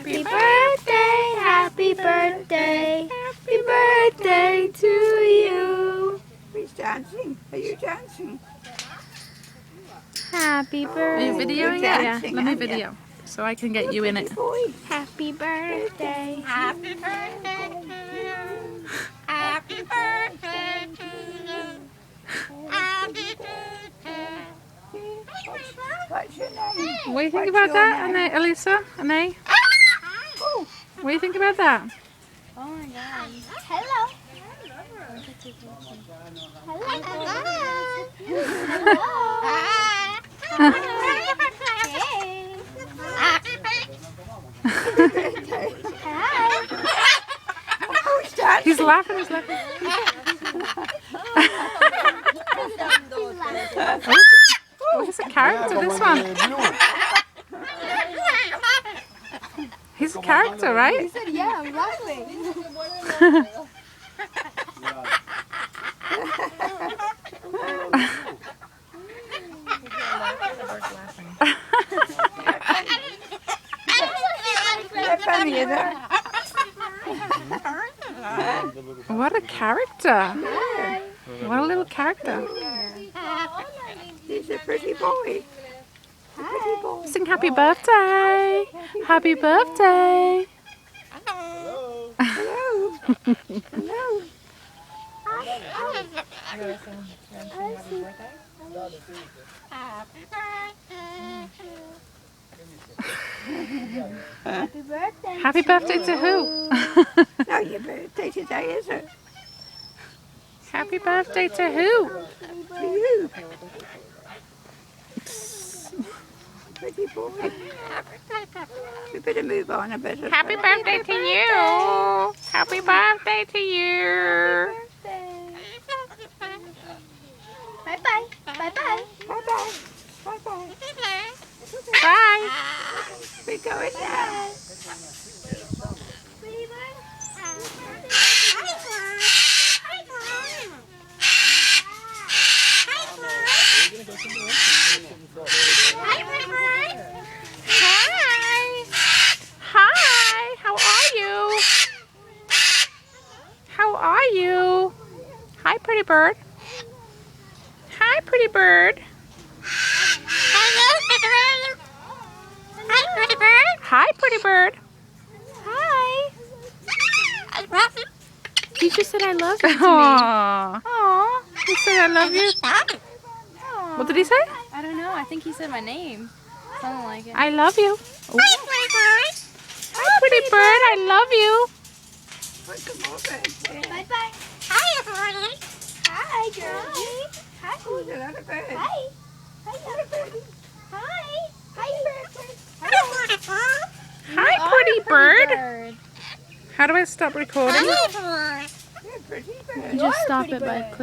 Happy birthday, happy birthday, happy birthday to you. Who's dancing? Are you dancing? Happy birthday. Are you videoing it? Yeah. Let me video so I can get you in it. Boy. Happy birthday. Happy birthday to you. Happy birthday to you. Happy birthday. What's your name? What do you think What's about your that, name? Anne, Elisa? Anne? Oh, What do you think about that? Oh my god. Hello. who's dancing? He's laughing, he's laughing. Oh, he's a character, this one. He's a character, right? said, yeah, I'm laughing. They're funny, isn't it? What a character. What a little character. He's a pretty boy. Pretty boy. Sing happy birthday. Happy birthday. Hello. Hello. Happy birthday. Happy birthday to who? No, your birthday today, is it? Happy birthday to who? To you. Pretty boy. We better move on a bit. Happy birthday to you. Happy birthday to you. Bye-bye. Bye-bye. Bye-bye. Bye-bye. Bye. We're going now. Hi. Hi. How are you? How are you? Hi, pretty bird. Hi, pretty bird. Hi, pretty bird. Hi, pretty bird. Hi. He just said I love you to me. Aw. He said I love you. What did he say? I don't know. I think he said my name. Something like it. I love you. Ooh. Hi, pretty bird. Hi, pretty bird. I love you. Bye-bye. Hi, everybody. Hi, girlie. Hi. Who's another bird? Hi. Hi, little birdie. Hi. Hi, bird. Hi, pretty bird. How do I stop recording? Hi, everyone. You're a pretty bird. You just stop it by clicking.